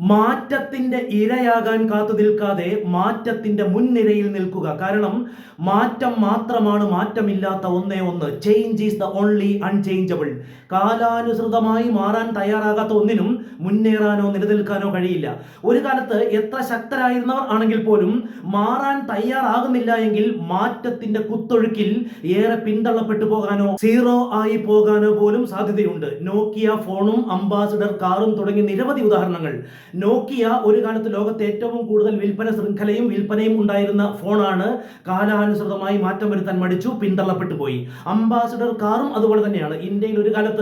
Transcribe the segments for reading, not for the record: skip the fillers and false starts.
മാറ്റത്തിന്റെ ഇരയാകാൻ കാത്തു നിൽക്കാതെ മാറ്റത്തിന്റെ മുൻനിരയിൽ നിൽക്കുക. കാരണം മാറ്റം മാത്രമാണ് മാറ്റമില്ലാത്ത ഒന്നേ ഒന്ന്. Change is the only unchangeable. കാലാനുസൃതമായി മാറാൻ തയ്യാറാകാത്ത ഒന്നിനും മുന്നേറാനോ നിലനിൽക്കാനോ കഴിയില്ല. ഒരു കാലത്ത് എത്ര ശക്തരായിരുന്നവർ ആണെങ്കിൽ പോലും മാറാൻ തയ്യാറാകുന്നില്ല എങ്കിൽ മാറ്റത്തിന്റെ കുത്തൊഴുക്കിൽ ഏറെ പിന്തള്ളപ്പെട്ടു പോകാനോ സീറോ ആയി പോകാനോ പോലും സാധ്യതയുണ്ട്. നോക്കിയ ഫോണും അംബാസിഡർ കാറും തുടങ്ങി നിരവധി ഉദാഹരണങ്ങൾ. നോക്കിയ ഒരു കാലത്ത് ലോകത്തെ ഏറ്റവും കൂടുതൽ വിൽപ്പന ശൃംഖലയും വിൽപ്പനയും ഉണ്ടായിരുന്ന ഫോണാണ്. കാലാനുസൃതമായി മാറ്റം വരുത്താൻ മടിച്ചു, പിന്തള്ളപ്പെട്ടു പോയി. അംബാസിഡർ കാറും അതുപോലെ തന്നെയാണ്. ഇന്ത്യയിൽ ഒരു കാലത്ത്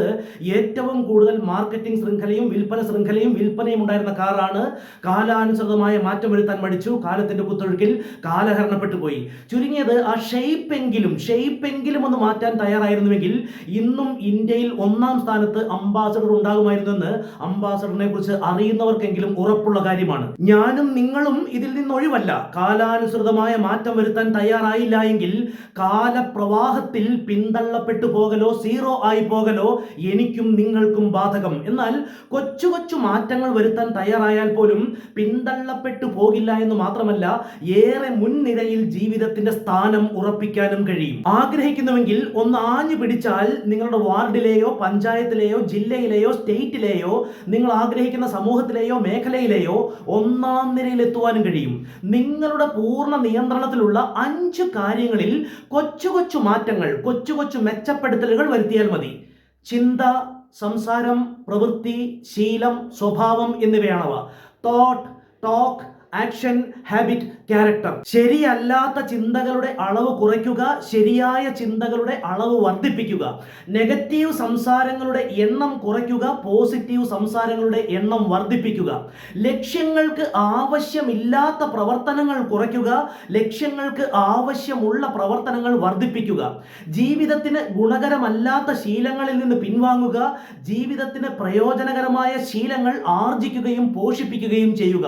ഏറ്റവും കൂടുതൽ മാർക്കറ്റിംഗ് ശൃംഖലയും വിൽപ്പന ശൃംഖലയും വിൽപ്പനയും ഉണ്ടായിരുന്ന കാറാണ്. കാലാനുസൃതമായ മാറ്റം വരുത്താൻ മടിച്ചു, കാലത്തിന്റെ കുത്തൊഴുക്കിൽ കാലഹരണപ്പെട്ടു പോയി. ചുരുങ്ങിയത് ആ ഷെയ്പ്പെങ്കിലും ഒന്ന് മാറ്റാൻ തയ്യാറായിരുന്നുവെങ്കിൽ ഇന്നും ഇന്ത്യയിൽ ഒന്നാം സ്ഥാനത്ത് അംബാസിഡർ ഉണ്ടാകുമായിരുന്നെന്ന് അംബാസിഡറിനെ കുറിച്ച് അറിയുന്നവർക്കെങ്കിലും ഉറപ്പുള്ള കാര്യമാണ്. ഞാനും നിങ്ങളും ഇതിൽ നിന്ന് ഒഴിവല്ല. കാലാനുസൃതമായ മാറ്റം വരുത്താൻ തയ്യാറായില്ല എങ്കിൽ കാലപ്രവാഹത്തിൽ പിന്തള്ളപ്പെട്ടു പോകലോ സീറോ ആയി പോകലോ എനിക്കും നിങ്ങൾക്കും ബാധകം. എന്നാൽ കൊച്ചു കൊച്ചു മാറ്റങ്ങൾ വരുത്താൻ തയ്യാറായാൽ പോലും പിന്തള്ളപ്പെട്ടു പോകില്ല എന്ന് മാത്രമല്ല, ഏറെ മുൻനിരയിൽ ജീവിതത്തിന്റെ സ്ഥാനം ഉറപ്പിക്കാനും കഴിയും. ആഗ്രഹിക്കുന്നുവെങ്കിൽ ഒന്ന് ആഞ്ഞു പിടിച്ചാൽ നിങ്ങളുടെ വാർഡിലെയോ പഞ്ചായത്തിലെയോ ജില്ലയിലെയോ സ്റ്റേറ്റിലെയോ നിങ്ങൾ ആഗ്രഹിക്കുന്ന സമൂഹത്തിലെയോ മേഖലയിലെയോ ഒന്നാം നിരയിലെത്തുവാനും കഴിയും. നിങ്ങളുടെ പൂർണ്ണ നിയന്ത്രണത്തിലുള്ള 5 കാര്യങ്ങളിൽ കൊച്ചു കൊച്ചു മാറ്റങ്ങൾ, കൊച്ചു കൊച്ചു മെച്ചപ്പെടുത്തലുകൾ വരുത്തിയാൽ മതി. ചിന്ത, സംസാരം, പ്രവൃത്തി, ശീലം, സ്വഭാവം എന്നിവയാണവ. Thought, talk, action, habit, character. ശരിയല്ലാത്ത ചിന്തകളുടെ അളവ് കുറയ്ക്കുക, ശരിയായ ചിന്തകളുടെ അളവ് വർദ്ധിപ്പിക്കുക. നെഗറ്റീവ് സംസാരങ്ങളുടെ എണ്ണം കുറയ്ക്കുക, പോസിറ്റീവ് സംസാരങ്ങളുടെ എണ്ണം വർദ്ധിപ്പിക്കുക. ലക്ഷ്യങ്ങൾക്ക് ആവശ്യമില്ലാത്ത പ്രവർത്തനങ്ങൾ കുറയ്ക്കുക, ലക്ഷ്യങ്ങൾക്ക് ആവശ്യമുള്ള പ്രവർത്തനങ്ങൾ വർദ്ധിപ്പിക്കുക. ജീവിതത്തിന് ഗുണകരമല്ലാത്ത ശീലങ്ങളിൽ നിന്ന് പിൻവാങ്ങുക, ജീവിതത്തിന് പ്രയോജനകരമായ ശീലങ്ങൾ ആർജിക്കുകയും പോഷിപ്പിക്കുകയും ചെയ്യുക.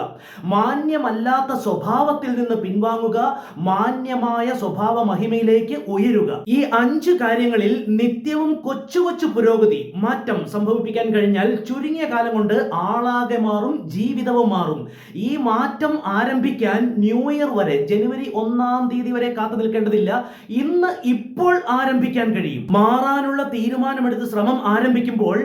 മാന്യമല്ലാത്ത സ്വഭാവത്തിൽ നിന്ന് പിൻവാങ്ങുക, മാന്യമായ സ്വഭാവ മഹിമയിലേക്ക് ഉയരുക. ഈ 5 കാര്യങ്ങളിൽ നിത്യവും കൊച്ചു കൊച്ചു പുരോഗതി, മാറ്റം സംഭവിപ്പിക്കാൻ കഴിഞ്ഞാൽ ചുരുങ്ങിയ കാലം കൊണ്ട് ആളാകെ മാറും, ജീവിതവും മാറും. ഈ മാറ്റം ആരംഭിക്കാൻ ന്യൂ ഇയർ വരെ, ജനുവരി 1-ാം തീയതി വരെ കാത്തു നിൽക്കേണ്ടതില്ല. ഇപ്പോൾ ആരംഭിക്കാൻ കഴിയും. മാറാനുള്ള തീരുമാനമെടുത്ത് ശ്രമം ആരംഭിക്കുമ്പോൾ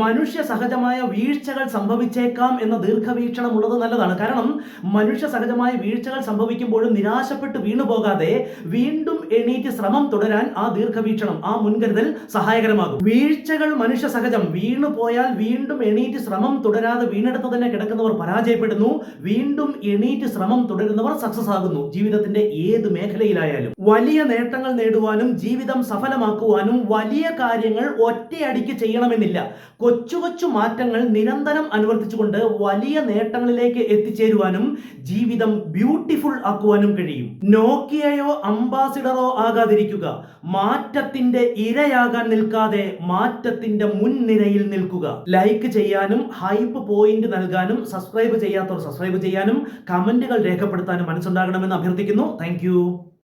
മനുഷ്യ സഹജമായ വീഴ്ചകൾ സംഭവിച്ചേക്കാം എന്ന ദീർഘവീക്ഷണം ഉള്ളത് നല്ലതാണ്. കാരണം മനുഷ്യ സഹജമായ വീഴ്ചകൾ സംഭവിക്കുമ്പോഴും നിരാശപ്പെട്ട് വീണുപോകാതെ വീണ്ടും എണീറ്റ് ശ്രമം തുടരാൻ ആ ദീർഘവീക്ഷണം, ആ മുൻകരുതൽ സഹായകരമാകും. വീഴ്ചകൾ മനുഷ്യ സഹജം. വീണു പോയാൽ വീണ്ടും എണീറ്റ് ശ്രമം തുടരാതെ വീണെടുത്ത് തന്നെ കിടക്കുന്നവർ പരാജയപ്പെടുന്നു. വീണ്ടും എണീറ്റ് ശ്രമം തുടരുന്നവർ സക്സസ് ആകുന്നു. ജീവിതത്തിന്റെ ഏത് മേഖലയിലായാലും വലിയ നേട്ടങ്ങൾ നേടുവാനും ജീവിതം സഫലമാക്കുവാനും വലിയ കാര്യങ്ങൾ ഒറ്റയടിക്ക് ചെയ്യണമെന്നില്ല. കൊച്ചു കൊച്ചു മാറ്റങ്ങൾ നിരന്തരം അനുവർത്തിച്ചുകൊണ്ട് വലിയ നേട്ടങ്ങളിലേക്ക് എത്തിച്ചേരുവാനും ജീവിതം ബ്യൂട്ടിഫുൾ ആക്കുവാനും കഴിയും. നോക്കിയയോ അംബാസിഡറോ ആകാതിരിക്കുക. മാറ്റത്തിന്റെ ഇരയാകാൻ നിൽക്കാതെ മാറ്റത്തിന്റെ മുൻനിരയിൽ നിൽക്കുക. ലൈക്ക് ചെയ്യാനും ഹൈപ്പ് പോയിന്റ് നൽകാനും സബ്സ്ക്രൈബ് ചെയ്യാത്തവർ സബ്സ്ക്രൈബ് ചെയ്യാനും കമന്റുകൾ രേഖപ്പെടുത്താനും മനസ്സുണ്ടാകണമെന്ന് അഭ്യർത്ഥിക്കുന്നു. താങ്ക്